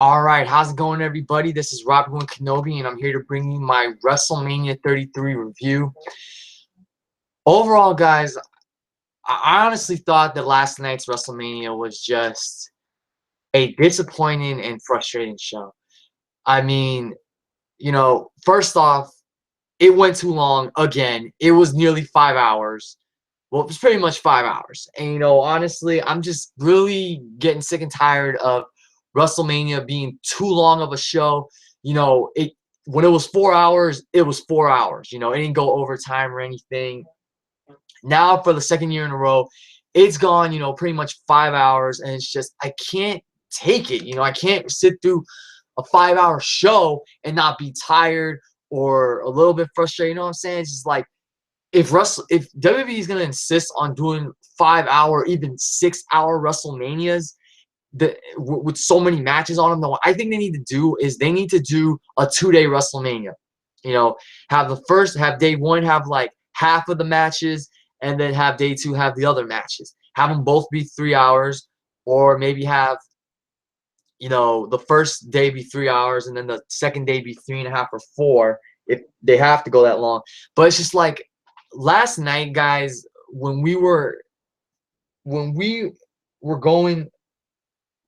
All right, how's it going, everybody? This is Robert Kenobi, and I'm here to bring you my WrestleMania 33 review. Overall, guys, I honestly thought that last night's WrestleMania was just a disappointing and frustrating show. I mean, first off, it went too long again. It was nearly 5 hours. Well, it was pretty much 5 hours. And, honestly, I'm just really getting sick and tired of WrestleMania being too long of a show. When it was 4 hours, it was 4 hours. It didn't go overtime or anything. Now, for the second year in a row, it's gone, pretty much 5 hours. And it's just, I can't take it. I can't sit through a 5 hour show and not be tired or a little bit frustrated. You know what I'm saying? It's just like, if WWE is gonna insist on doing 5 hour, even 6 hour WrestleManias with so many matches on them, though, I think they need to do a 2-day WrestleMania. Have day one have like half of the matches, and then have day two have the other matches. Have them both be 3 hours, or maybe have the first day be 3 hours, and then the second day be 3.5 or 4 if they have to go that long. But it's just like, last night, guys, when we were going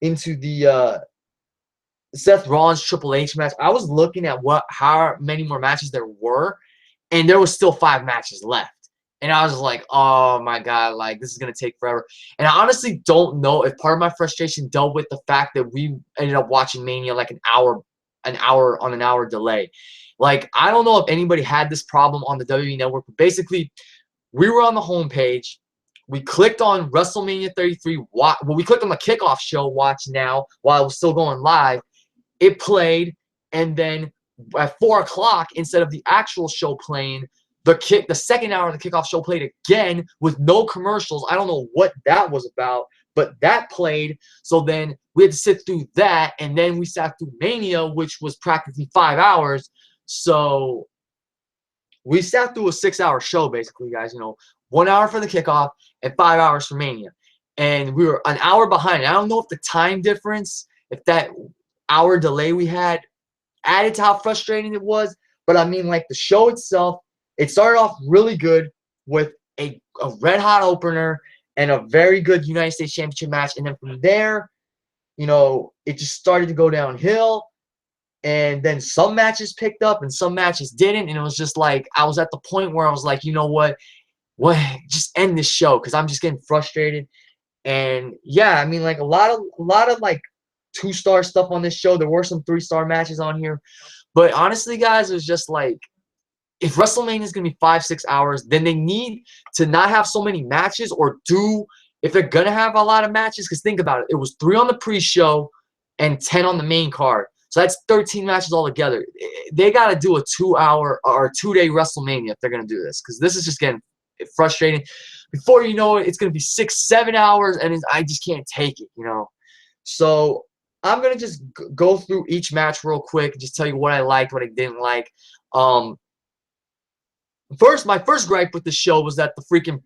into the Seth Rollins Triple H match, I was looking at how many more matches there were, and there was still 5 matches left. And I was like, oh my God, like, this is going to take forever. And I honestly don't know if part of my frustration dealt with the fact that we ended up watching Mania like an hour on an hour delay. Like, I don't know if anybody had this problem on the WWE Network, but basically, we were on the homepage. We clicked on WrestleMania 33. We clicked on the kickoff show, watch now, while it was still going live. It played, and then at 4 o'clock, instead of the actual show playing, the second hour of the kickoff show played again with no commercials. I don't know what that was about, but that played. So then we had to sit through that, and then we sat through Mania, which was practically 5 hours. So we sat through a 6-hour show, basically, guys. 1 hour for the kickoff and 5 hours for Mania. And we were an hour behind. I don't know if the time difference, if that hour delay we had added to how frustrating it was. But I mean, like, the show itself, it started off really good with a red-hot opener and a very good United States Championship match. And then from there, it just started to go downhill. And then some matches picked up and some matches didn't. And it was just like, I was at the point where I was like, you know what? Just end this show, because I'm just getting frustrated. And yeah, I mean, like, a lot of like 2-star stuff on this show. There were some 3-star matches on here. But honestly, guys, it was just like, if WrestleMania is going to be 5-6 hours, then they need to not have so many matches, or if they're going to have a lot of matches, because think about it. It was 3 on the pre-show and 10 on the main card. So that's 13 matches altogether. They got to do a 2-hour or 2-day WrestleMania if they're going to do this, because this is just getting frustrating. Before you know it, it's going to be 6-7 hours, and I just can't take it, So I'm going to just go through each match real quick and just tell you what I liked, what I didn't like. My first gripe with the show was that the freaking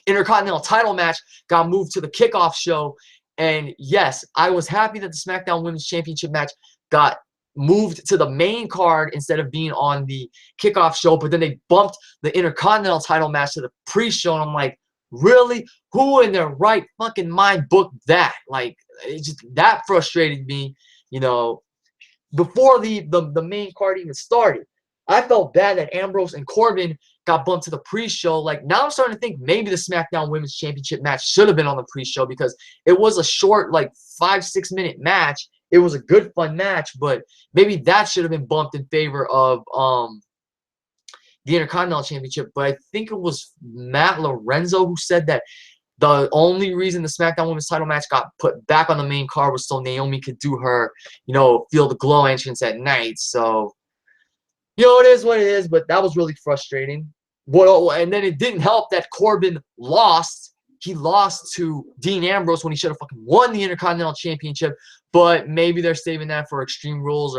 Intercontinental title match got moved to the kickoff show. And yes, I was happy that the SmackDown Women's Championship match got moved to the main card instead of being on the kickoff show. But then they bumped the Intercontinental title match to the pre-show. And I'm like, really? Who in their right fucking mind booked that? Like, that frustrated me, before the main card even started. I felt bad that Ambrose and Corbin got bumped to the pre-show. Like, now I'm starting to think maybe the SmackDown Women's Championship match should have been on the pre-show, because it was a short, like, 5-6 minute match. It was a good, fun match, but maybe that should have been bumped in favor of the Intercontinental Championship. But I think it was Matt Lorenzo who said that the only reason the SmackDown Women's title match got put back on the main card was so Naomi could do her, Feel the Glow entrance at night. So, it is what it is, but that was really frustrating. And then it didn't help that Corbin lost. He lost to Dean Ambrose when he should have fucking won the Intercontinental Championship. But maybe they're saving that for Extreme Rules,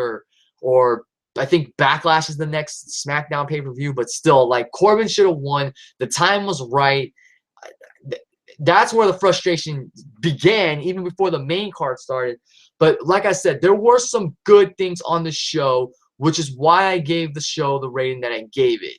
or I think Backlash is the next SmackDown pay-per-view. But still, like, Corbin should have won. The time was right. That's where the frustration began, even before the main card started. But like I said, there were some good things on the show, which is why I gave the show the rating that I gave it.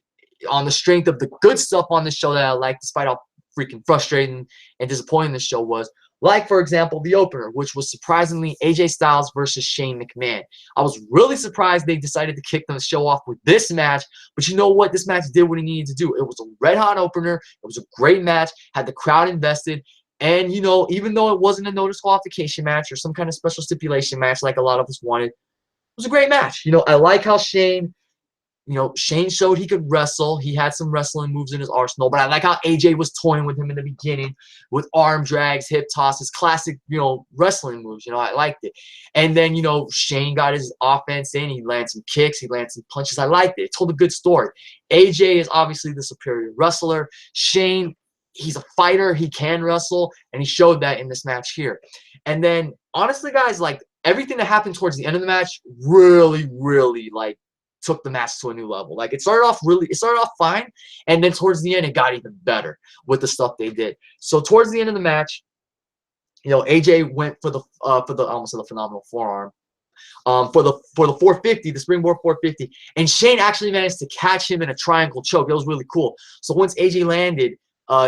On the strength of the good stuff on the show that I liked, despite how freaking frustrating and disappointing the show was. Like, for example, the opener, which was surprisingly AJ Styles versus Shane McMahon. I was really surprised they decided to kick the show off with this match, but you know what? This match did what it needed to do. It was a red-hot opener. It was a great match, had the crowd invested, and, you know, even though it wasn't a no disqualification match or some kind of special stipulation match like a lot of us wanted, it was a great match. You know, I like how Shane showed he could wrestle. He had some wrestling moves in his arsenal, but I like how AJ was toying with him in the beginning with arm drags, hip tosses, classic, wrestling moves. I liked it. And then, Shane got his offense in. He landed some kicks. He landed some punches. I liked it. It told a good story. AJ is obviously the superior wrestler. Shane, he's a fighter. He can wrestle, and he showed that in this match here. And then, honestly, guys, like, everything that happened towards the end of the match really, really, like, took the match to a new level. Like, it started off fine, and then towards the end it got even better with the stuff they did. So towards the end of the match, AJ went for the I almost said the phenomenal forearm. For the 450, the springboard 450, and Shane actually managed to catch him in a triangle choke. It was really cool. So once AJ landed,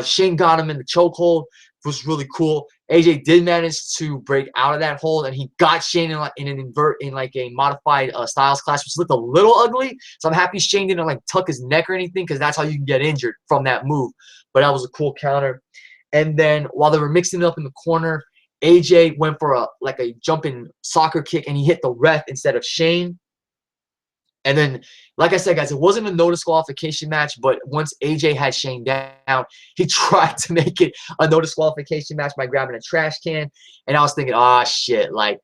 Shane got him in the chokehold. It was really cool. AJ did manage to break out of that hold, and he got Shane in a modified Styles clash, which looked a little ugly. So I'm happy Shane didn't like tuck his neck or anything, because that's how you can get injured from that move. But that was a cool counter. And then while they were mixing it up in the corner, AJ went for a jumping soccer kick, and he hit the ref instead of Shane. And then, like I said, guys, it wasn't a no disqualification match, but once AJ had Shane down, he tried to make it a no disqualification match by grabbing a trash can. And I was thinking, oh, shit, like,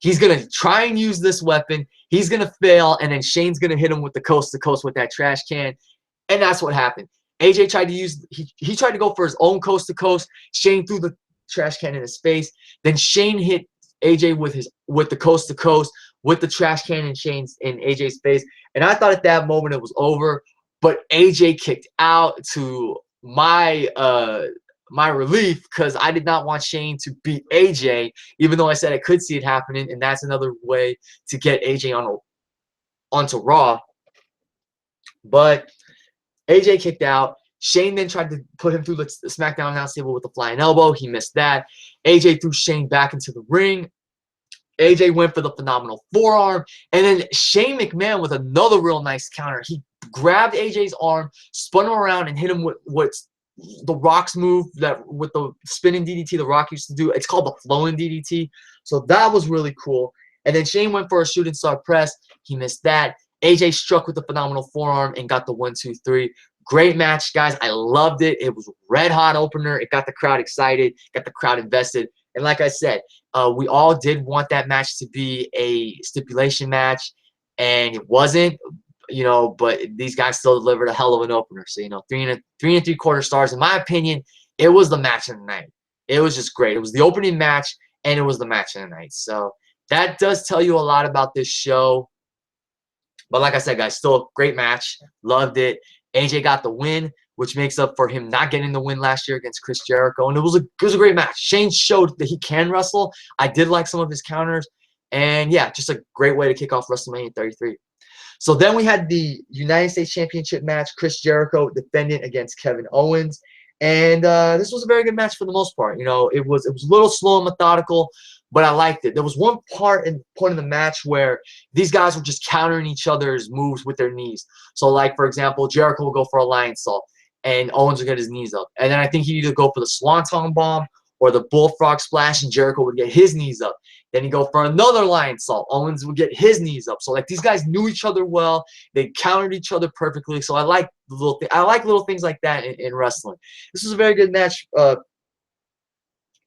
he's going to try and use this weapon. He's going to fail, and then Shane's going to hit him with the coast-to-coast with that trash can. And that's what happened. AJ tried to he tried to go for his own coast-to-coast. Shane threw the trash can in his face. Then Shane hit AJ with the coast-to-coast, with the trash can in AJ's face. And I thought at that moment it was over, but AJ kicked out, to my relief, because I did not want Shane to beat AJ, even though I said I could see it happening, and that's another way to get AJ onto Raw. But AJ kicked out. Shane then tried to put him through the SmackDown announce table with a flying elbow. He missed that. AJ threw Shane back into the ring. AJ went for the phenomenal forearm, and then Shane McMahon with another real nice counter. He grabbed AJ's arm, spun him around, and hit him with what's the Rock's move, with the spinning DDT the Rock used to do. It's called the flowing DDT. So that was really cool. And then Shane went for a shooting star press. He missed that. AJ struck with the phenomenal forearm and got the 1-2-3. Great match, guys. I loved it. It was a red-hot opener. It got the crowd excited, got the crowd invested. And like I said, we all did want that match to be a stipulation match, and it wasn't, but these guys still delivered a hell of an opener. So, 3 3/4 stars. In my opinion, it was the match of the night. It was just great. It was the opening match, and it was the match of the night. So that does tell you a lot about this show. But like I said, guys, still a great match. Loved it. AJ got the win, which makes up for him not getting the win last year against Chris Jericho. And it was a great match. Shane showed that he can wrestle. I did like some of his counters. And, yeah, just a great way to kick off WrestleMania 33. So then we had the United States Championship match. Chris Jericho defending against Kevin Owens. And this was a very good match for the most part. It was a little slow and methodical, but I liked it. There was one point in the match where these guys were just countering each other's moves with their knees. So, like, for example, Jericho will go for a lion salt, and Owens would get his knees up. And then I think he'd either go for the Swanton Bomb or the Bullfrog Splash, and Jericho would get his knees up. Then he'd go for another lion salt. Owens would get his knees up. So, like, these guys knew each other well. They countered each other perfectly. So I like little things like that in wrestling. This was a very good match,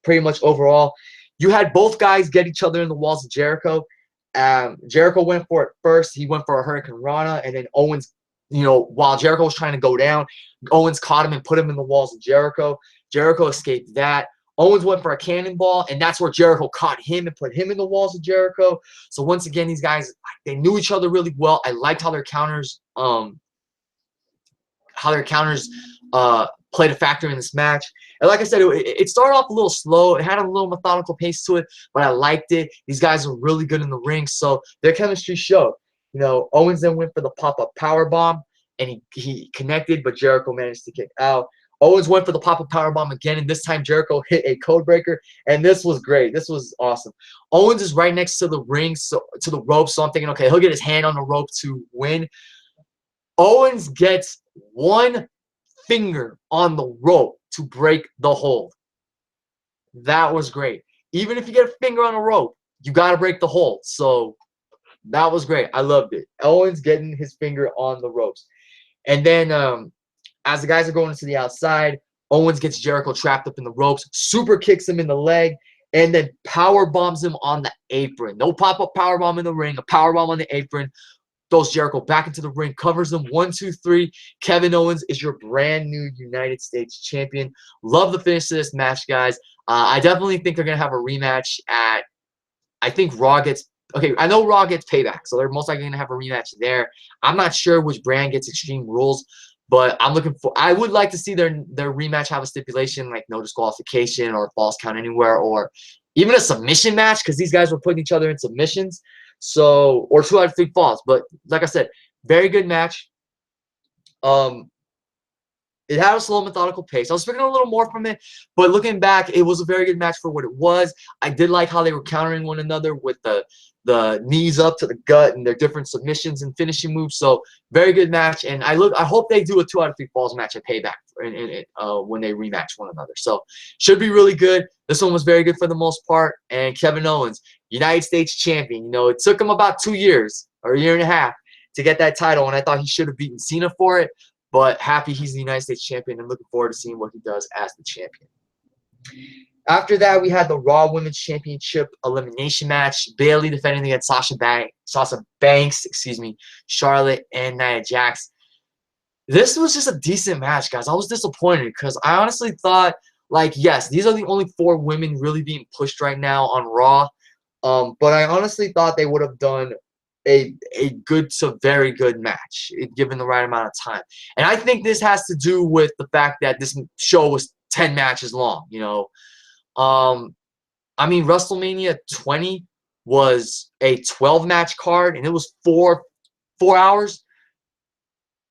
pretty much overall. You had both guys get each other in the walls of Jericho. Jericho went for it first. He went for a Hurricane Rana, and then Owens, while Jericho was trying to go down, Owens caught him and put him in the walls of Jericho. Jericho escaped that. Owens went for a cannonball, and that's where Jericho caught him and put him in the walls of Jericho. So once again, these guys, they knew each other really well. I liked how their counters played a factor in this match. And like I said, it started off a little slow. It had a little methodical pace to it, but I liked it. These guys are really good in the ring, so their chemistry showed. You know, Owens then went for the pop-up powerbomb, and he connected, but Jericho managed to kick out. Owens went for the pop-up powerbomb again, and this time Jericho hit a codebreaker, and this was great. This was awesome. Owens is right next to the ring, to the rope, so I'm thinking, okay, he'll get his hand on the rope to win. Owens gets one finger on the rope to break the hold. That was great. Even if you get a finger on a rope, you got to break the hold. So that was great. I loved it. Owens getting his finger on the ropes. And then as the guys are going to the outside, Owens gets Jericho trapped up in the ropes, super kicks him in the leg, and then power bombs him on the apron. No pop-up power bomb in the ring, a power bomb on the apron. Throws Jericho back into the ring, covers him. 1, 2, 3. Kevin Owens is your brand new United States champion. Love the finish to this match, guys. I definitely think they're going to have a rematch at, I think Raw gets, okay, I know Raw gets Payback, so they're most likely going to have a rematch there. I'm not sure which brand gets Extreme Rules, but I'm looking for, I would like to see their rematch have a stipulation like no disqualification or false count anywhere, or even a submission match, because these guys were putting each other in submissions. So, or 2 out of 3 falls. But like I said, very good match. It had a slow, methodical pace. I was expecting a little more from it, but looking back, it was a very good match for what it was. I did like how they were countering one another with the knees up to the gut and their different submissions and finishing moves. So very good match, and I hope they do a 2 out of 3 falls match at Payback when they rematch one another. So should be really good. This one was very good for the most part. And Kevin Owens, United States champion. You know, it took him about 2 years or a year and a half to get that title, and I thought he should have beaten Cena for it. But happy he's the United States champion and looking forward to seeing what he does as the champion. After that, we had the Raw Women's Championship elimination match. Bayley defending against Sasha Banks, Charlotte, and Nia Jax. This was just a decent match, guys. I was disappointed because I honestly thought, like, yes, these are the only 4 women really being pushed right now on Raw. But I honestly thought they would have done a good to very good match given the right amount of time. And I think this has to do with the fact that this show was 10 matches long, you know. I mean, WrestleMania 20 was a 12-match card, and it was 4 hours.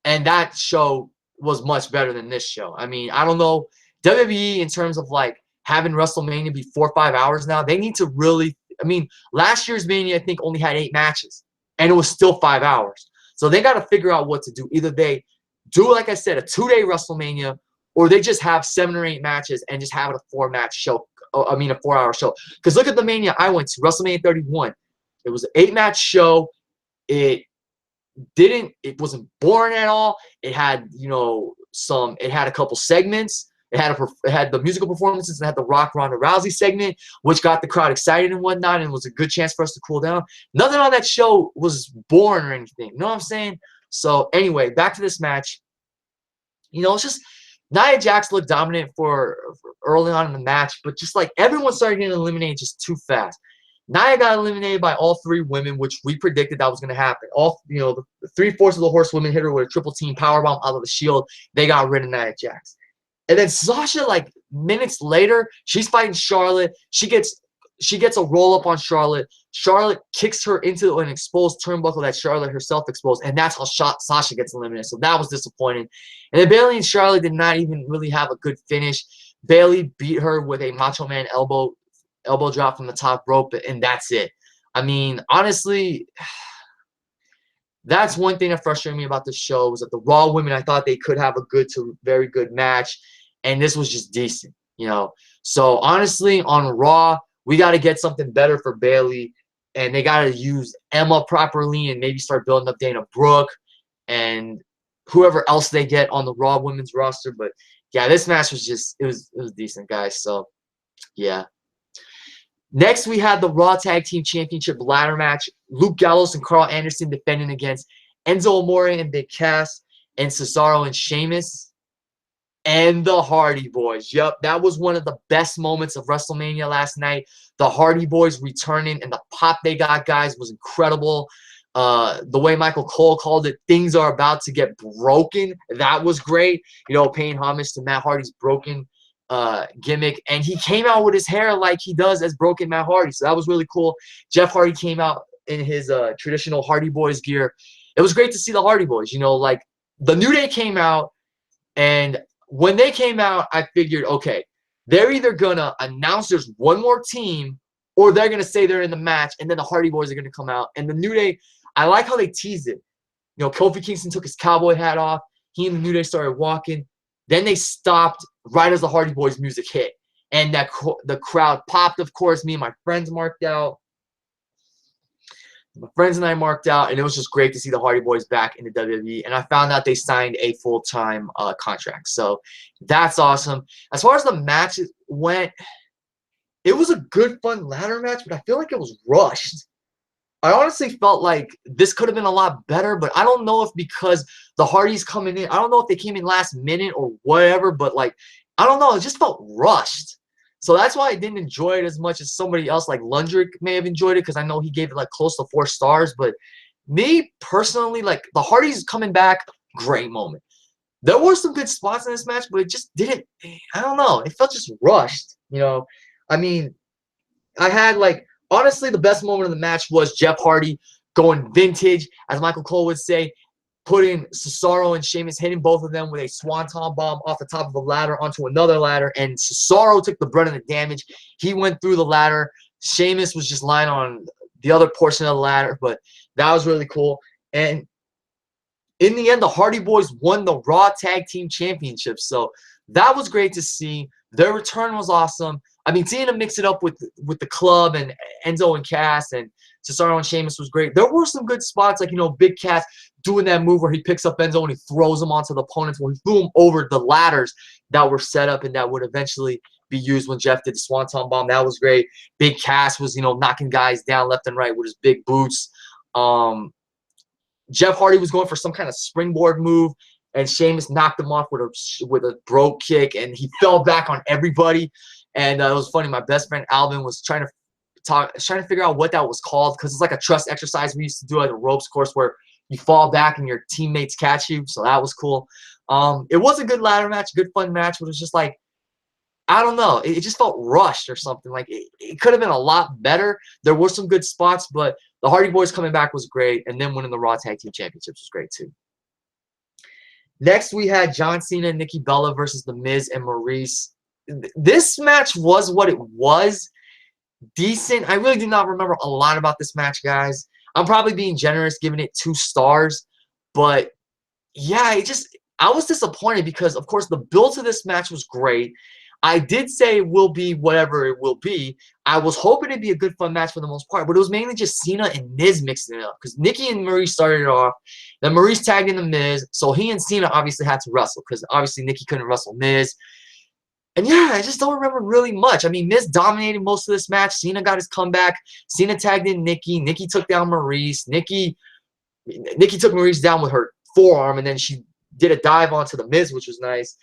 And that show was much better than this show. I mean, I don't know. WWE, in terms of, like, having WrestleMania be 4 or 5 hours now, they need to really – I mean, last year's Mania, I think, only had 8 matches, and it was still 5 hours. So they got to figure out what to do. Either they do, like I said, a 2-day WrestleMania, or they just have 7 or 8 matches and just have it a 4-match show. I mean, a 4-hour show. Because look at the Mania I went to, WrestleMania 31. It was an 8-match show. It wasn't boring at all. It had, you know, it had a couple segments. It had the musical performances, and had the Rock Ronda Rousey segment, which got the crowd excited and whatnot, and was a good chance for us to cool down. Nothing on that show was boring or anything. You know what I'm saying? So anyway, back to this match. You know, it's just Nia Jax looked dominant for early on in the match, but just like everyone started getting eliminated just too fast. Nia got eliminated by all 3 women, which we predicted that was going to happen. All, you know, the 3/4 of the horsewomen hit her with a triple team powerbomb out of the Shield. They got rid of Nia Jax. And then Sasha, like, minutes later, she's fighting Charlotte. She gets a roll-up on Charlotte. Charlotte kicks her into an exposed turnbuckle that Charlotte herself exposed, and that's how Sasha gets eliminated. So that was disappointing. And then Bayley and Charlotte did not even really have a good finish. Bayley beat her with a Macho Man elbow drop from the top rope, and that's it. I mean, honestly, that's one thing that frustrated me about this show, was that the Raw women, I thought they could have a good to very good match, and this was just decent, you know. So honestly, on Raw, we got to get something better for Bayley, and they got to use Emma properly and maybe start building up Dana Brooke and whoever else they get on the Raw women's roster. But yeah, this match was just, it was decent, guys. So yeah. Next, we had the Raw Tag Team Championship ladder match. Luke Gallows and Karl Anderson defending against Enzo Amore and Big Cass, and Cesaro and Sheamus, and the Hardy Boys. Yep, that was one of the best moments of WrestleMania last night. The Hardy Boys returning, and the pop they got, guys, was incredible. The way Michael Cole called it, things are about to get broken. That was great. You know, paying homage to Matt Hardy's broken gimmick. And he came out with his hair like he does as broken Matt Hardy. So that was really cool. Jeff Hardy came out in his traditional Hardy Boys gear. It was great to see the Hardy Boys. You know, like the New Day came out. And when they came out, I figured, okay, they're either going to announce there's one more team or they're going to say they're in the match, and then the Hardy Boys are going to come out. And the New Day, I like how they teased it. You know, Kofi Kingston took his cowboy hat off. He and the New Day started walking. Then they stopped right as the Hardy Boys music hit. And the crowd popped, of course. Me and my friends marked out. My friends and I marked out, and it was just great to see the Hardy Boys back in the WWE. And I found out they signed a full-time contract. So that's awesome. As far as the matches went, it was a good, fun ladder match, but I feel like it was rushed. I honestly felt like this could have been a lot better, but I don't know if because the Hardys coming in, I don't know if they came in last minute or whatever, but like, I don't know, it just felt rushed. So that's why I didn't enjoy it as much as somebody else like Lundrick may have enjoyed it, because I know he gave it like close to 4 stars. But me personally, like the Hardys coming back, great moment. There were some good spots in this match, but it just didn't, I don't know, it felt just rushed, you know. I mean, I had like, honestly, the best moment of the match was Jeff Hardy going vintage, as Michael Cole would say, putting Cesaro and Sheamus, hitting both of them with a swanton bomb off the top of a ladder onto another ladder, and Cesaro took the brunt of the damage. He went through the ladder. Sheamus was just lying on the other portion of the ladder, but that was really cool. And in the end, the Hardy Boys won the Raw Tag Team Championships, so that was great to see. Their return was awesome. I mean, seeing them mix it up with the club and Enzo and Cass and Cesaro and Sheamus was great. There were some good spots, like, you know, Big Cass doing that move where he picks up Enzo and he throws him onto the opponents, where he threw him over the ladders that were set up and that would eventually be used when Jeff did the Swanton Bomb. That was great. Big Cass was, you know, knocking guys down left and right with his big boots. Jeff Hardy was going for some kind of springboard move, and Sheamus knocked him off with a brogue kick, and he fell back on everybody. And it was funny. My best friend Alvin was trying to figure out what that was called, because it's like a trust exercise we used to do at the ropes course where you fall back and your teammates catch you. So that was cool. It was a good ladder match, good fun match, but it was just like, I don't know. It just felt rushed or something. Like it could have been a lot better. There were some good spots, but the Hardy Boys coming back was great, and then winning the Raw Tag Team Championships was great too. Next, we had John Cena and Nikki Bella versus The Miz and Maryse. This match was what it was. Decent. I really do not remember a lot about this match, guys. I'm probably being generous, giving it 2 stars. But, yeah, I was disappointed because, of course, the build to this match was great. I did say it will be whatever it will be. I was hoping it'd be a good, fun match for the most part, but it was mainly just Cena and Miz mixing it up, because Nikki and Maryse started it off. Then Maryse tagged in the Miz, so he and Cena obviously had to wrestle, because obviously Nikki couldn't wrestle Miz. And yeah, I just don't remember really much. I mean, Miz dominated most of this match. Cena got his comeback. Cena tagged in Nikki. Nikki took down Maryse. Nikki took Maryse down with her forearm, and then she did a dive onto the Miz, which was nice.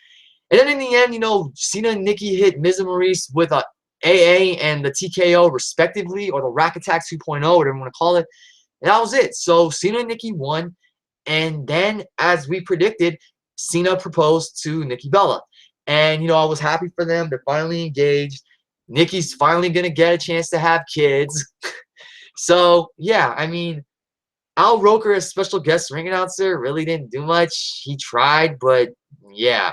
And then in the end, you know, Cena and Nikki hit Miz and Maryse with a AA and the TKO respectively, or the Rack Attack 2.0, whatever you want to call it. And that was it. So Cena and Nikki won. And then, as we predicted, Cena proposed to Nikki Bella. And, you know, I was happy for them. They're finally engaged. Nikki's finally going to get a chance to have kids. So, yeah, I mean, Al Roker as special guest ring announcer really didn't do much. He tried, but, yeah.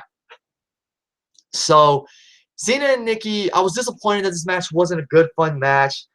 So, Cena and Nikki, I was disappointed that this match wasn't a good, fun match.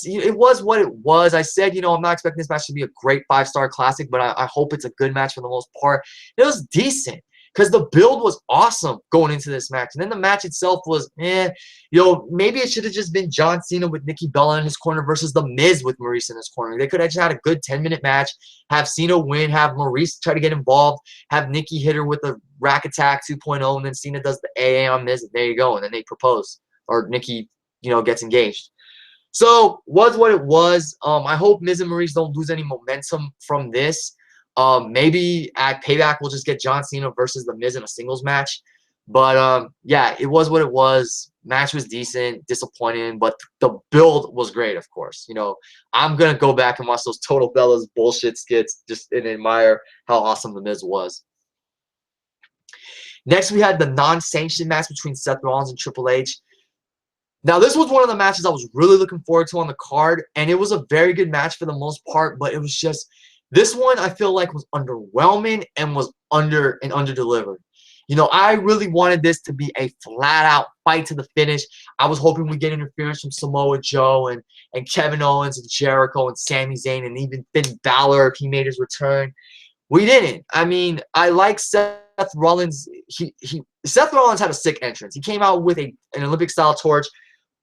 It was what it was. I said, you know, I'm not expecting this match to be a great 5-star classic, but I hope it's a good match for the most part. It was decent, because the build was awesome going into this match. And then the match itself was, you know, maybe it should have just been John Cena with Nikki Bella in his corner versus The Miz with Maryse in his corner. They could have just had a good 10-minute match, have Cena win, have Maryse try to get involved, have Nikki hit her with a Rack Attack 2.0, and then Cena does the AA on Miz, and there you go. And then they propose, or Nikki, you know, gets engaged. So, was what it was. I hope Miz and Maryse don't lose any momentum from this. Maybe at Payback we'll just get John Cena versus The Miz in a singles match. But, yeah, it was what it was. Match was decent, disappointing, but the build was great, of course. You know, I'm going to go back and watch those Total Bellas bullshit skits just and admire how awesome The Miz was. Next, we had the non-sanctioned match between Seth Rollins and Triple H. Now, this was one of the matches I was really looking forward to on the card, and it was a very good match for the most part, but it was just, this one I feel like was underwhelming and was under-delivered. You know, I really wanted this to be a flat-out fight to the finish. I was hoping we'd get interference from Samoa Joe and Kevin Owens and Jericho and Sami Zayn and even Finn Balor if he made his return. We didn't. I mean, I like Seth Rollins. Seth Rollins had a sick entrance. He came out with an Olympic-style torch,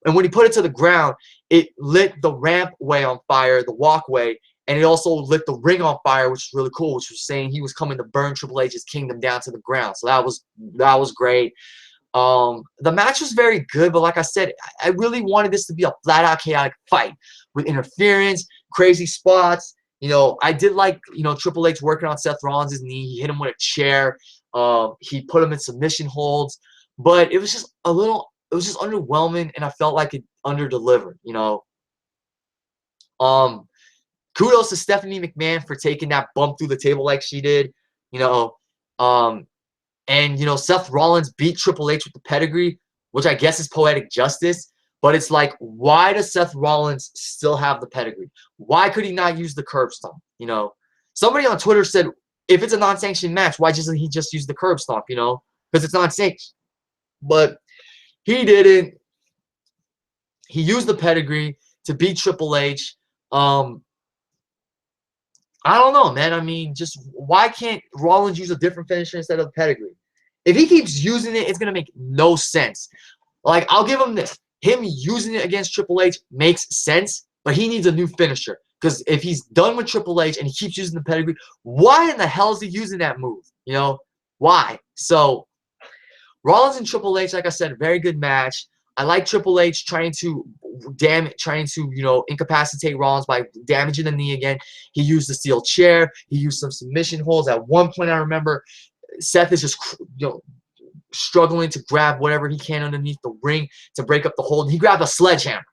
and when he put it to the ground, it lit the rampway on fire, the walkway, and it also lit the ring on fire, which was really cool, which was saying he was coming to burn Triple H's kingdom down to the ground. So that was great. The match was very good, but like I said, I really wanted this to be a flat-out chaotic fight with interference, crazy spots. You know, I did like, you know, Triple H working on Seth Rollins' knee. He hit him with a chair. He put him in submission holds. But it was just underwhelming, and I felt like it under-delivered, you know. Kudos to Stephanie McMahon for taking that bump through the table like she did, you know. And, you know, Seth Rollins beat Triple H with the pedigree, which I guess is poetic justice. But it's like, why does Seth Rollins still have the pedigree? Why could he not use the curb stomp? You know, somebody on Twitter said, if it's a non-sanctioned match, why doesn't he just use the curb stomp, you know? Because it's non-sanctioned. But he didn't. He used the pedigree to beat Triple H. I don't know, man. I mean, just why can't Rollins use a different finisher instead of the pedigree? If he keeps using it, it's going to make no sense. Like, I'll give him this. Him using it against Triple H makes sense, but he needs a new finisher. Because if he's done with Triple H and he keeps using the pedigree, why in the hell is he using that move? You know, why? So, Rollins and Triple H, like I said, very good match. I like Triple H trying to you know, incapacitate Rollins by damaging the knee again. He used the steel chair. He used some submission holds. At one point, I remember Seth is just, you know, struggling to grab whatever he can underneath the ring to break up the hold. He grabbed a sledgehammer,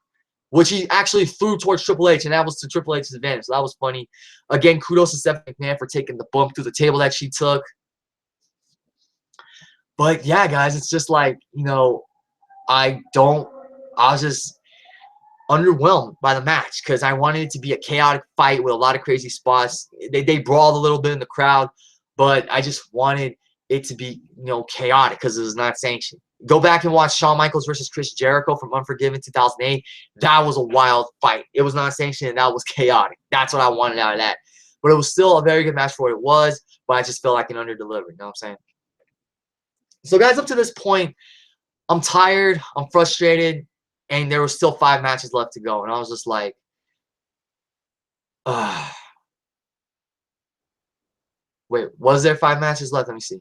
which he actually threw towards Triple H, and that was to Triple H's advantage. So that was funny. Again, kudos to Stephanie McMahon for taking the bump through the table that she took. But yeah, guys, it's just like, you know, I was just underwhelmed by the match because I wanted it to be a chaotic fight with a lot of crazy spots. They brawled a little bit in the crowd, but I just wanted it to be, you know, chaotic because it was not sanctioned. Go back and watch Shawn Michaels versus Chris Jericho from Unforgiven 2008. That was a wild fight. It was not sanctioned, and that was chaotic. That's what I wanted out of that. But it was still a very good match for what it was, but I just felt like an under-delivery. You know what I'm saying? So, guys, up to this point, I'm tired, I'm frustrated, and there were still 5 matches left to go. And I was just like, wait, was there 5 matches left? Let me see.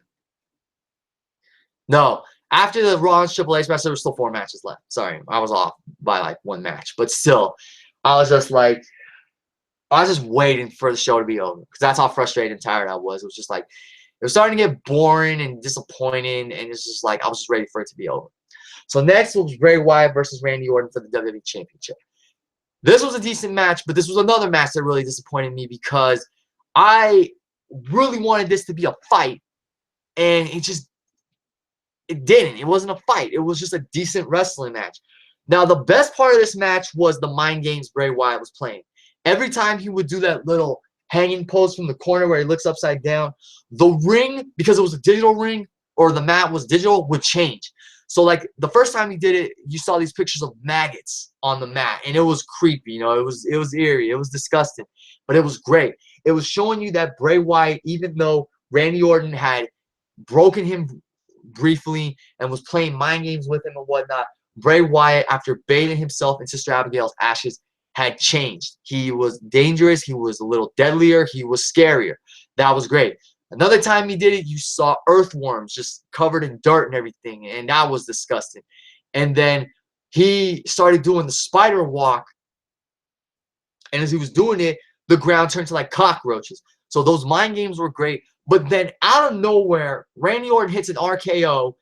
No, after the Rollins Triple H match, there were still 4 matches left. Sorry, I was off by like 1 match. But still, I was just like, I was just waiting for the show to be over because that's how frustrated and tired I was. It was just like, it was starting to get boring and disappointing, and it's just like I was just ready for it to be over. So next was Bray Wyatt versus Randy Orton for the WWE Championship. This was a decent match, but this was another match that really disappointed me because I really wanted this to be a fight, and it didn't. It wasn't a fight. It was just a decent wrestling match. Now, the best part of this match was the mind games Bray Wyatt was playing. Every time he would do that little hanging pose from the corner where he looks upside down, the ring, because it was a digital ring or the mat was digital, would change. So, like, the first time he did it, you saw these pictures of maggots on the mat, and it was creepy, you know, it was eerie, it was disgusting, but it was great. It was showing you that Bray Wyatt, even though Randy Orton had broken him briefly and was playing mind games with him and whatnot, Bray Wyatt, after bathing himself in Sister Abigail's ashes, had changed. He was dangerous. He was a little deadlier. He was scarier. That was great. Another time he did it, you saw earthworms just covered in dirt and everything, and that was disgusting. And then he started doing the spider walk, and as he was doing it, the ground turned to like cockroaches. So those mind games were great. But then out of nowhere, Randy Orton hits an RKO,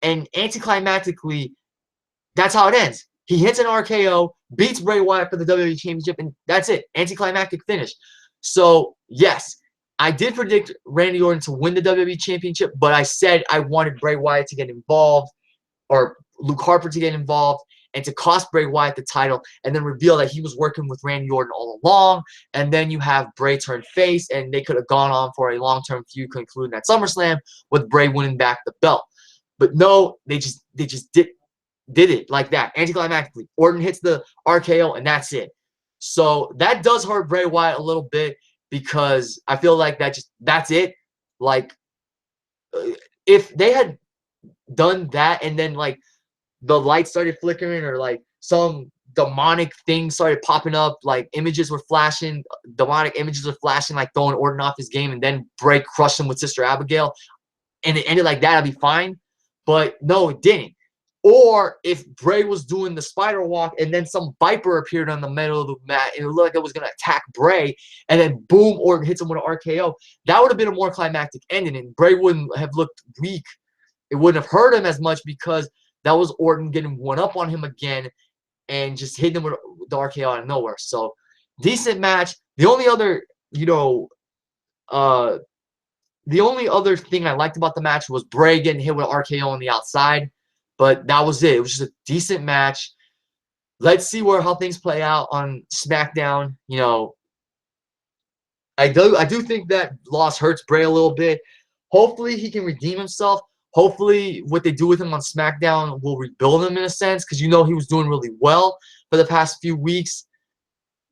and anticlimactically, That's how it ends. He hits an RKO, beats Bray Wyatt for the WWE Championship, and that's it. Anticlimactic finish. So, yes, I did predict Randy Orton to win the WWE Championship, but I said I wanted Bray Wyatt to get involved, or Luke Harper to get involved, and to cost Bray Wyatt the title, and then reveal that he was working with Randy Orton all along, and then you have Bray turn face, and they could have gone on for a long-term feud concluding at SummerSlam with Bray winning back the belt. But no, they just did it like that, anticlimactically. Orton hits the RKO, and that's it. So that does hurt Bray Wyatt a little bit, because I feel like that's it. Like, if they had done that and then, like, the lights started flickering, or, like, some demonic thing started popping up, like, images were flashing, demonic images were flashing, like throwing Orton off his game, and then Bray crushed him with Sister Abigail, and it ended like that, I'd be fine. But no, it didn't. Or if Bray was doing the spider walk and then some viper appeared on the middle of the mat and it looked like it was going to attack Bray, and then boom, Orton hits him with an RKO, that would have been a more climactic ending, and Bray wouldn't have looked weak. It wouldn't have hurt him as much, because that was Orton getting one up on him again and just hitting him with the RKO out of nowhere. So, decent match. The only other, the only other thing I liked about the match was Bray getting hit with an RKO on the outside. But that was it. It was just a decent match. Let's see how things play out on SmackDown. I do think that loss hurts Bray a little bit. Hopefully he can redeem himself. Hopefully what they do with him on SmackDown will rebuild him in a sense, because he was doing really well for the past few weeks.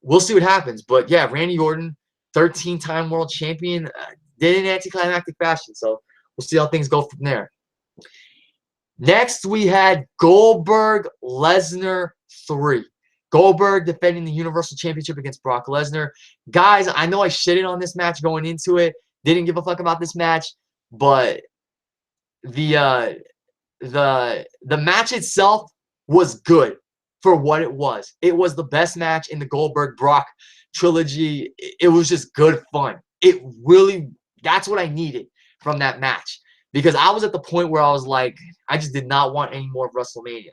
We'll see what happens. But yeah, Randy Orton, 13-time world champion, did in anticlimactic fashion. So we'll see how things go from there. Next, we had Goldberg Lesnar 3. Goldberg defending the Universal Championship against Brock Lesnar. Guys, I know I shitted on this match going into it. Didn't give a fuck about this match, but the match itself was good for what it was. It was the best match in the Goldberg-Brock trilogy. It was just good fun. That's what I needed from that match. Because I was at the point where I was like, I just did not want any more of WrestleMania.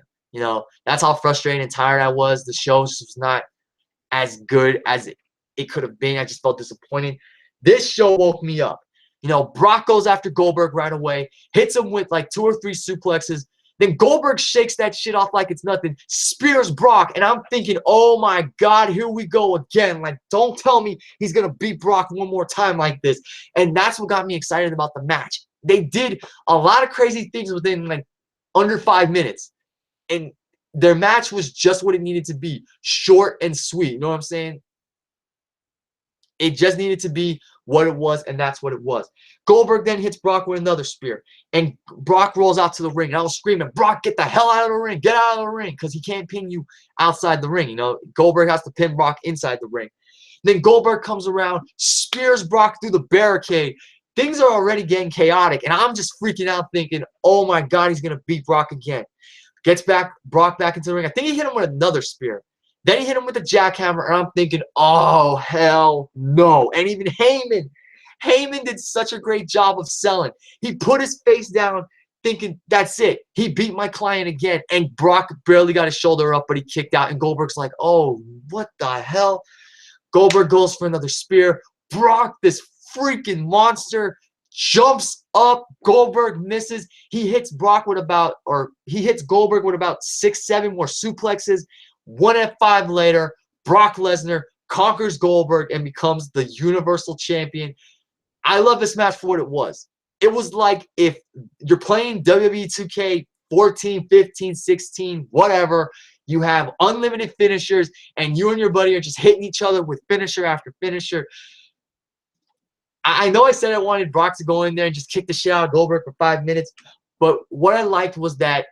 That's how frustrated and tired I was. The show just was not as good as it could have been. I just felt disappointed. This show woke me up. Brock goes after Goldberg right away, hits him with like 2 or 3 suplexes. Then Goldberg shakes that shit off like it's nothing, spears Brock, and I'm thinking, oh my God, here we go again. Like, don't tell me he's going to beat Brock one more time like this. And that's what got me excited about the match. They did a lot of crazy things within like under 5 minutes. And their match was just what it needed to be. Short and sweet. You know what I'm saying? It just needed to be what it was, and that's what it was. Goldberg then hits Brock with another spear. And Brock rolls out to the ring. And I was screaming, Brock, get the hell out of the ring. Get out of the ring. Because he can't pin you outside the ring. Goldberg has to pin Brock inside the ring. Then Goldberg comes around, spears Brock through the barricade. Things are already getting chaotic, and I'm just freaking out thinking, oh my God, he's going to beat Brock again. Gets Brock back into the ring. I think he hit him with another spear. Then he hit him with a jackhammer, and I'm thinking, oh, hell no. And even Heyman did such a great job of selling. He put his face down thinking, that's it. He beat my client again, and Brock barely got his shoulder up, but he kicked out, and Goldberg's like, oh, what the hell? Goldberg goes for another spear. Brock, this freaking monster, jumps up. Goldberg misses. He hits Goldberg with about 6-7 more suplexes. 1 F5 later, Brock Lesnar conquers Goldberg and becomes the Universal Champion. I love this match for what it was. It was like if you're playing WWE 2K 14, 15, 16, whatever, you have unlimited finishers, and you and your buddy are just hitting each other with finisher after finisher. I know I said I wanted Brock to go in there and just kick the shit out of Goldberg for 5 minutes, but what I liked was that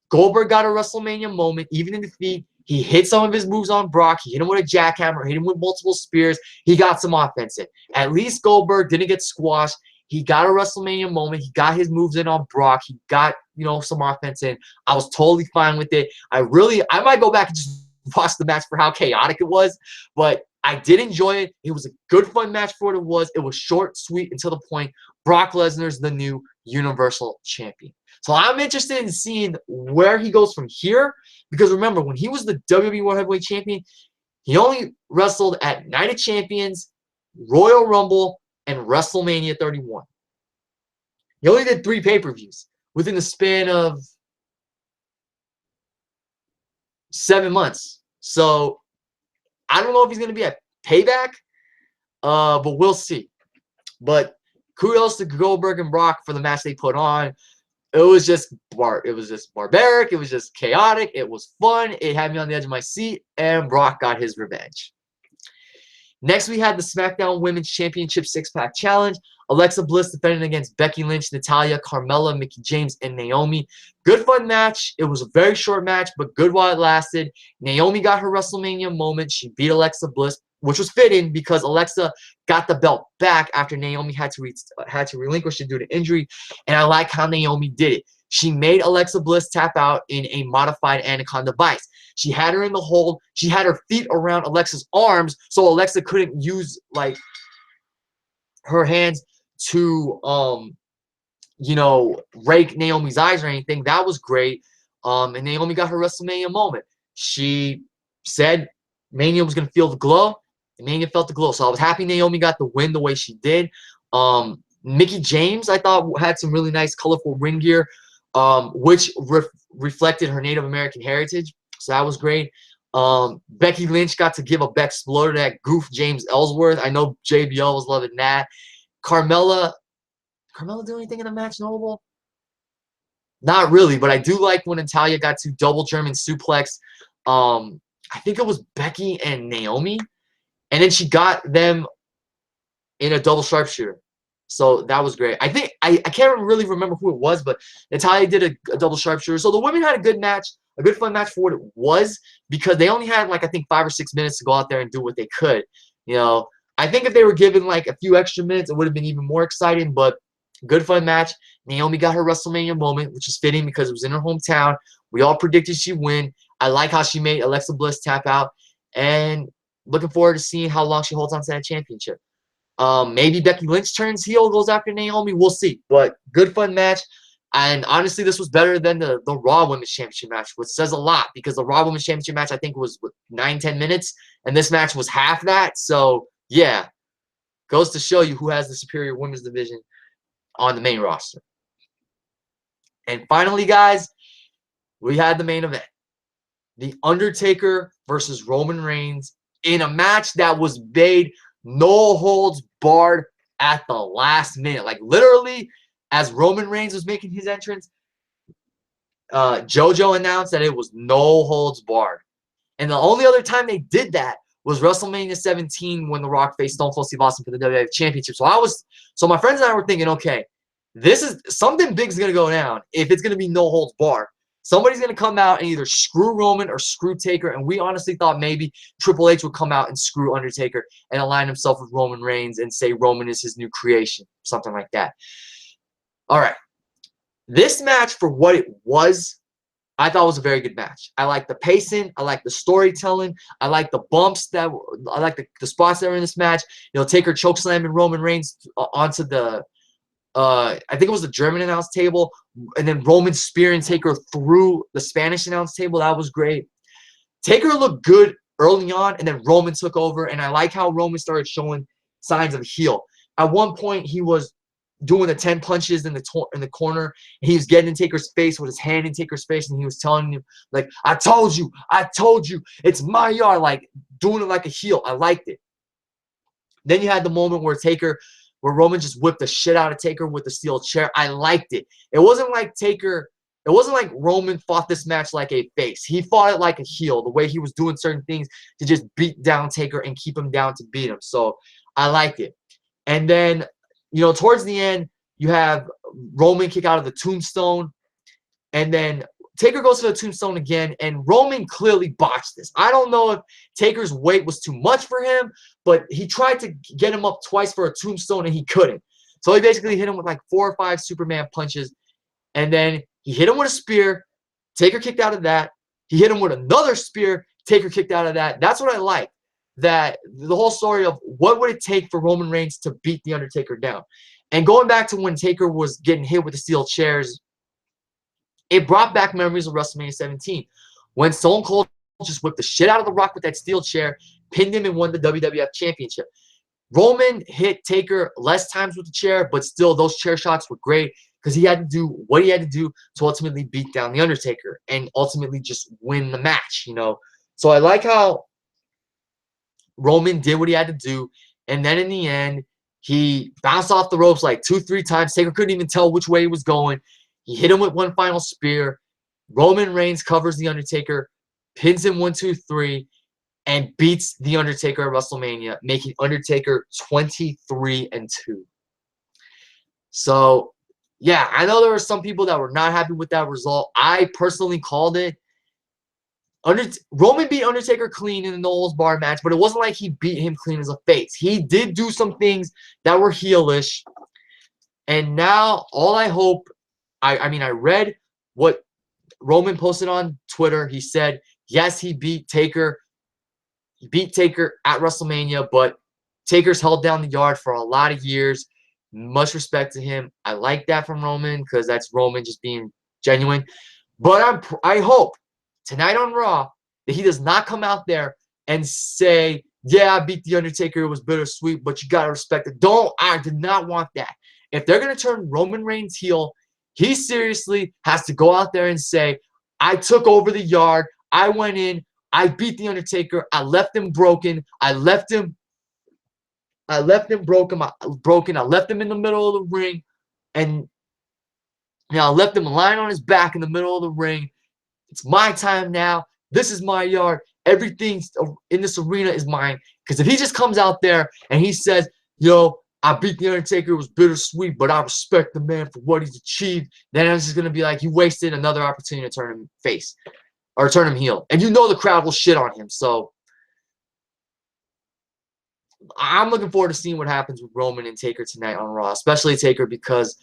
Goldberg got a WrestleMania moment, even in defeat. He hit some of his moves on Brock. He hit him with a jackhammer, hit him with multiple spears. He got some offense in. At least Goldberg didn't get squashed. He got a WrestleMania moment. He got his moves in on Brock. He got, some offense in. I was totally fine with it. I might go back and just watch the match for how chaotic it was, but I did enjoy it. It was a good, fun match for what it was. It was short, sweet, and to the point. Brock Lesnar's the new Universal Champion. So I'm interested in seeing where he goes from here. Because remember, when he was the WWE World Heavyweight Champion, he only wrestled at Night of Champions, Royal Rumble, and WrestleMania 31. He only did 3 pay-per-views within the span of 7 months. So I don't know if he's going to be at Payback, but we'll see. But kudos to Goldberg and Brock for the match they put on. It was just barbaric. It was just chaotic. It was fun. It had me on the edge of my seat, and Brock got his revenge. Next, we had the SmackDown Women's Championship 6-Pack Challenge. Alexa Bliss defending against Becky Lynch, Natalya, Carmella, Mickie James, and Naomi. Good, fun match. It was a very short match, but good while it lasted. Naomi got her WrestleMania moment. She beat Alexa Bliss, which was fitting because Alexa got the belt back after Naomi had to relinquish it due to injury. And I like how Naomi did it. She made Alexa Bliss tap out in a modified Anaconda Vice. She had her in the hold. She had her feet around Alexa's arms, so Alexa couldn't use like her hands to rake Naomi's eyes or anything. That was great. And Naomi got her WrestleMania moment. She said Mania was gonna feel the glow, and Mania felt the glow. So I was happy Naomi got the win the way she did. Mickie James, I thought, had some really nice, colorful ring gear, which reflected her Native American heritage. So that was great. Becky Lynch got to give a Beck Exploder to that goof James Ellsworth. I know JBL was loving that. Carmella do anything in the match notable? Not really, but I do like when Natalya got to double German suplex. I think it was Becky and Naomi. And then she got them in a double sharpshooter. So that was great. I think I can't really remember who it was, but Natalya did a double sharpshooter. So the women had a good match, a good fun match for what it was, because they only had like I think 5 or 6 minutes to go out there and do what they could. You know, I think if they were given like a few extra minutes, it would have been even more exciting. But good fun match. Naomi got her WrestleMania moment, which is fitting because it was in her hometown. We all predicted she'd win. I like how she made Alexa Bliss tap out, and looking forward to seeing how long she holds on to that championship. Maybe Becky Lynch turns heel, goes after Naomi. We'll see. But good, fun match. And honestly, this was better than the Raw Women's Championship match, which says a lot because the Raw Women's Championship match, I think, was 9-10 minutes, and this match was half that. So, yeah, goes to show you who has the superior women's division on the main roster. And finally, guys, we had the main event. The Undertaker versus Roman Reigns in a match that was made no holds barred at the last minute. Like, literally, as Roman Reigns was making his entrance, JoJo announced that it was no holds barred. And the only other time they did that was WrestleMania 17 when The Rock faced Stone Cold Steve Austin for the WWE Championship. So my friends and I were thinking, okay, this is something big's gonna go down if it's gonna be no holds barred. Somebody's going to come out and either screw Roman or screw Taker, and we honestly thought maybe Triple H would come out and screw Undertaker and align himself with Roman Reigns and say Roman is his new creation, something like that. All right. This match, for what it was, I thought was a very good match. I like the pacing. I like the storytelling. I like the bumps I like the spots that were in this match. You know, Taker chokeslamming Roman Reigns onto the I think it was the German announce table, and then Roman spearing Taker through the Spanish announce table. That was great. Taker looked good early on, and then Roman took over, and I like how Roman started showing signs of a heel. At one point, he was doing the 10 punches in the corner, and he was getting in Taker's face with his hand in Taker's face, and he was telling him, like, I told you, it's my yard, like, doing it like a heel. I liked it. Then you had the moment where Roman just whipped the shit out of Taker with the steel chair. I liked it. It wasn't like Roman fought this match like a face. He fought it like a heel, the way he was doing certain things to just beat down Taker and keep him down to beat him. So I liked it. And then, you know, towards the end, you have Roman kick out of the tombstone. And then Taker goes for the tombstone again, and Roman clearly botched this. I don't know if Taker's weight was too much for him, but he tried to get him up twice for a tombstone, and he couldn't. So he basically hit him with like 4 or 5 Superman punches, and then he hit him with a spear. Taker kicked out of that. He hit him with another spear. Taker kicked out of that. That's what I like. that the whole story of what would it take for Roman Reigns to beat The Undertaker down. And going back to when Taker was getting hit with the steel chairs, it brought back memories of WrestleMania 17 when Stone Cold just whipped the shit out of The Rock with that steel chair, pinned him, and won the WWF Championship. Roman hit Taker less times with the chair, but still those chair shots were great because he had to do what he had to do to ultimately beat down The Undertaker and ultimately just win the match, you know. So I like how Roman did what he had to do, and then in the end, he bounced off the ropes like 2-3 times. Taker couldn't even tell which way he was going. He hit him with one final spear. Roman Reigns covers The Undertaker, pins him 1-2-3, and beats The Undertaker at WrestleMania, making Undertaker 23-2. So, yeah, I know there were some people that were not happy with that result. I personally called it. Roman beat Undertaker clean in the No Holds Barred match, but it wasn't like he beat him clean as a face. He did do some things that were heelish. And now all I hope, I mean, I read what Roman posted on Twitter. He said, yes, he beat Taker. He beat Taker at WrestleMania, but Taker's held down the yard for a lot of years. Much respect to him. I like that from Roman because that's Roman just being genuine. But I hope tonight on Raw that he does not come out there and say, yeah, I beat The Undertaker. It was bittersweet, but you got to respect it. I did not want that. If they're going to turn Roman Reigns heel, he seriously has to go out there and say, I took over the yard. I went in. I beat The Undertaker. I left him broken. I left him broken. I left him in the middle of the ring. And I left him lying on his back in the middle of the ring. It's my time now. This is my yard. Everything in this arena is mine. Because if he just comes out there and he says, yo, I beat The Undertaker, it was bittersweet, but I respect the man for what he's achieved, then it's just going to be like, you wasted another opportunity to turn him face. Or turn him heel. And you know the crowd will shit on him. So I'm looking forward to seeing what happens with Roman and Taker tonight on Raw. Especially Taker, because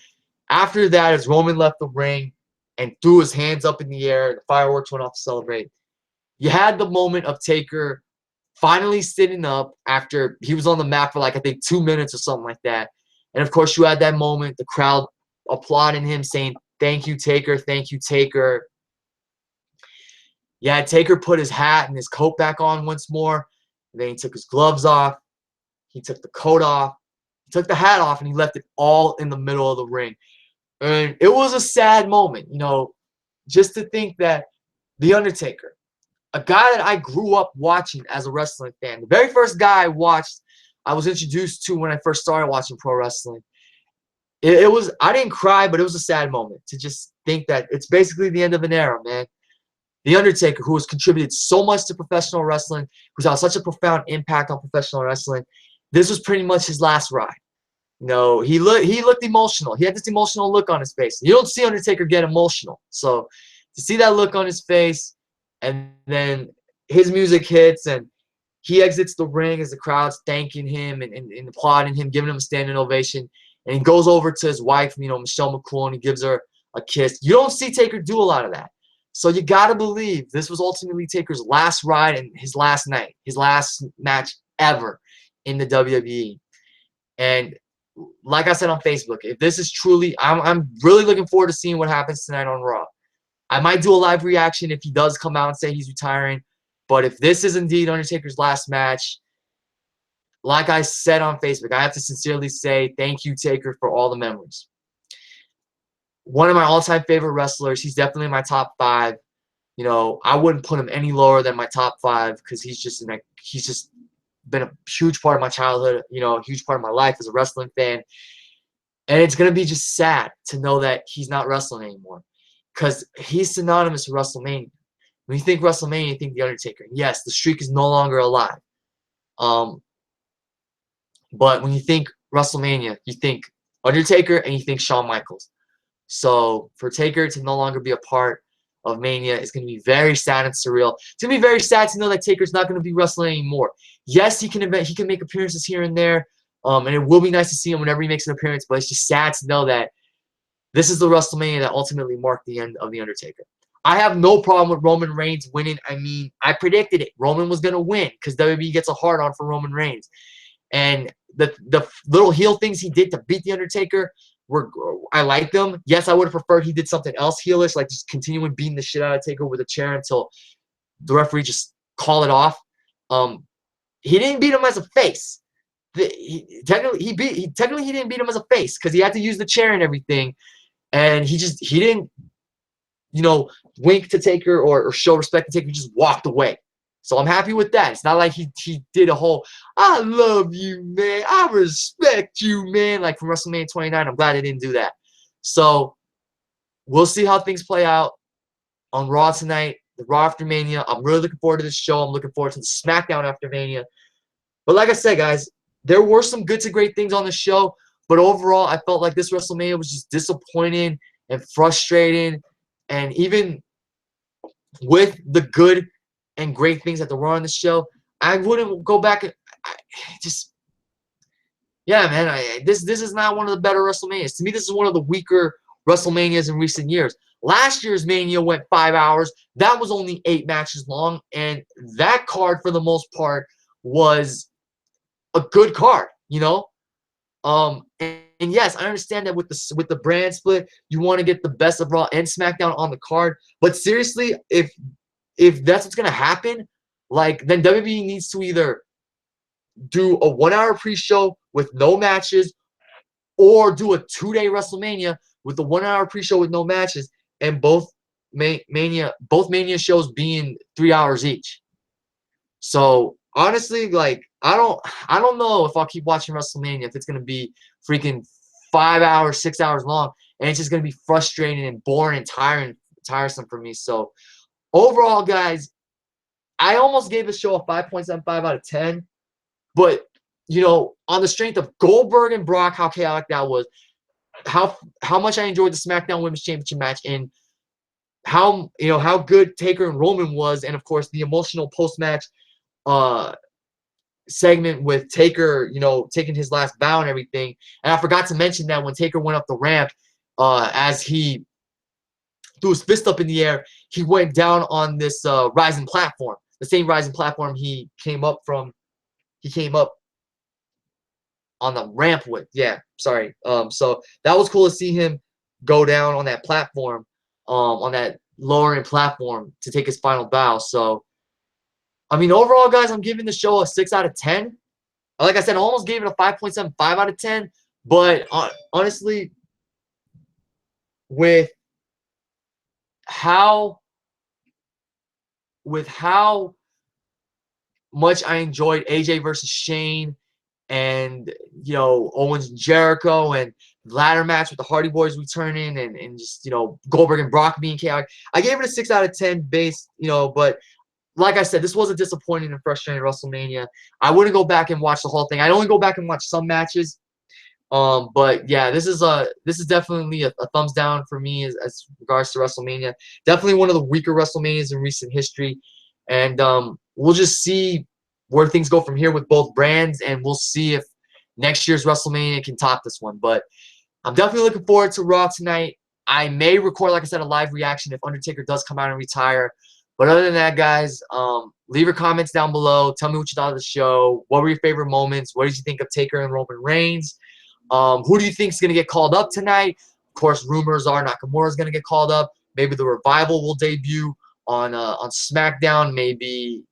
after that, as Roman left the ring and threw his hands up in the air, the fireworks went off to celebrate, you had the moment of Taker finally sitting up after he was on the mat for like, I think, 2 minutes or something like that. And of course, you had that moment, the crowd applauding him, saying, thank you, Taker, thank you, Taker. Yeah, Taker put his hat and his coat back on once more. And then he took his gloves off. He took the coat off. He took the hat off, and he left it all in the middle of the ring. And it was a sad moment, you know, just to think that The Undertaker, a guy that I grew up watching as a wrestling fan, the very first guy I was introduced to when I first started watching pro wrestling. I didn't cry, but it was a sad moment to just think that it's basically the end of an era, man. The Undertaker, who has contributed so much to professional wrestling, who's had such a profound impact on professional wrestling, this was pretty much his last ride. You know, he looked emotional. He had this emotional look on his face. You don't see Undertaker get emotional. So to see that look on his face, and then his music hits, and he exits the ring as the crowd's thanking him and applauding him, giving him a standing ovation, and he goes over to his wife, you know, Michelle McCool, and he gives her a kiss. You don't see Taker do a lot of that. So you got to believe this was ultimately Taker's last ride and his last night, his last match ever in the WWE. And like I said on Facebook, if this is truly, I'm really looking forward to seeing what happens tonight on Raw. I might do a live reaction if he does come out and say he's retiring. But if this is indeed Undertaker's last match, like I said on Facebook, I have to sincerely say thank you, Taker, for all the memories. One of my all-time favorite wrestlers. He's definitely in my top 5. You know, I wouldn't put him any lower than my top 5 because he's just been a huge part of my childhood, you know, a huge part of my life as a wrestling fan. And it's going to be just sad to know that he's not wrestling anymore because he's synonymous with WrestleMania. When you think WrestleMania, you think The Undertaker. Yes, the streak is no longer alive. But when you think WrestleMania, you think Undertaker and you think Shawn Michaels. So for Taker to no longer be a part of Mania is going to be very sad and surreal. It's going to be very sad to know that Taker's not going to be wrestling anymore. Yes, he can make appearances here and there, and it will be nice to see him whenever he makes an appearance, but it's just sad to know that this is the WrestleMania that ultimately marked the end of The Undertaker. I have no problem with Roman Reigns winning. I mean, I predicted it. Roman was going to win because WWE gets a hard-on for Roman Reigns. And the little heel things he did to beat The Undertaker, I like them. Yes, I would have preferred he did something else heelish, like just continuing beating the shit out of Taker with a chair until the referee just call it off. He didn't beat him as a face. Technically, he didn't beat him as a face because he had to use the chair and everything, and he didn't, you know, wink to Taker or show respect to Taker. He just walked away. So I'm happy with that. It's not like he did a whole, I love you, man. I respect you, man. Like from WrestleMania 29. I'm glad he didn't do that. So we'll see how things play out on Raw tonight, the Raw after Mania. I'm really looking forward to this show. I'm looking forward to the SmackDown after Mania. But like I said, guys, there were some good to great things on the show. But overall, I felt like this WrestleMania was just disappointing and frustrating. And even with the good and great things that there were on the show, I wouldn't go back and yeah, man. This is not one of the better WrestleManias. To me, this is one of the weaker WrestleManias in recent years. Last year's Mania went 5 hours. That was only 8 matches long, and that card, for the most part, was a good card. You know, and yes, I understand that with the brand split, you want to get the best of Raw and SmackDown on the card. But seriously, if that's what's gonna happen, like then WWE needs to either do a 1-hour pre-show with no matches, or do a 2-day WrestleMania with the 1-hour pre-show with no matches, and both Mania shows being 3 hours each. So honestly, like I don't know if I'll keep watching WrestleMania if it's gonna be freaking 5 hours, 6 hours long, and it's just gonna be frustrating and boring and tiresome for me. So overall, guys, I almost gave the show a 5.75 out of 10. But, you know, on the strength of Goldberg and Brock, how chaotic that was, how much I enjoyed the SmackDown Women's Championship match, and how good Taker and Roman was, and of course the emotional post-match segment with Taker, you know, taking his last bow and everything. And I forgot to mention that when Taker went up the ramp, as he threw his fist up in the air, he went down on this rising platform, the same rising platform he came up on the ramp with. Yeah, sorry. So that was cool to see him go down on that platform, on that lowering platform to take his final bow. So, I mean, overall, guys, I'm giving the show a 6 out of 10. Like I said, I almost gave it a 5.75 out of 10. But honestly, with how much I enjoyed AJ versus Shane, and you know, Owens and Jericho, and ladder match with the Hardy Boys returning, and just, you know, Goldberg and Brock being chaotic, I gave it a 6 out of 10 base, you know. But like I said, this was a disappointing and frustrating WrestleMania. I wouldn't go back and watch the whole thing. I'd only go back and watch some matches. But yeah, this is definitely a thumbs down for me as regards to WrestleMania. Definitely one of the weaker WrestleManias in recent history. And we'll just see where things go from here with both brands, and we'll see if next year's WrestleMania can top this one. But I'm definitely looking forward to Raw tonight. I may record, like I said, a live reaction if Undertaker does come out and retire. But other than that, guys, leave your comments down below. Tell me what you thought of the show. What were your favorite moments? What did you think of Taker and Roman Reigns? Who do you think is going to get called up tonight? Of course, rumors are Nakamura is going to get called up. Maybe the Revival will debut on SmackDown. Maybe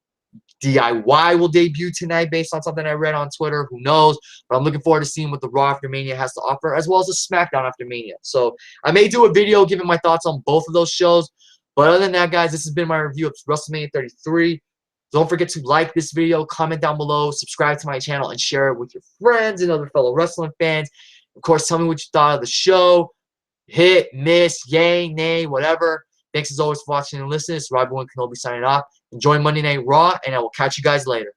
DIY will debut tonight based on something I read on Twitter. Who knows? But I'm looking forward to seeing what the Raw after Mania has to offer, as well as the SmackDown after Mania. So I may do a video giving my thoughts on both of those shows. But other than that, guys, this has been my review of WrestleMania 33. Don't forget to like this video, comment down below, subscribe to my channel, and share it with your friends and other fellow wrestling fans. Of course, tell me what you thought of the show. Hit, miss, yay, nay, whatever. Thanks as always for watching and listening. It's Rob Kenobi signing off. Enjoy Monday Night Raw, and I will catch you guys later.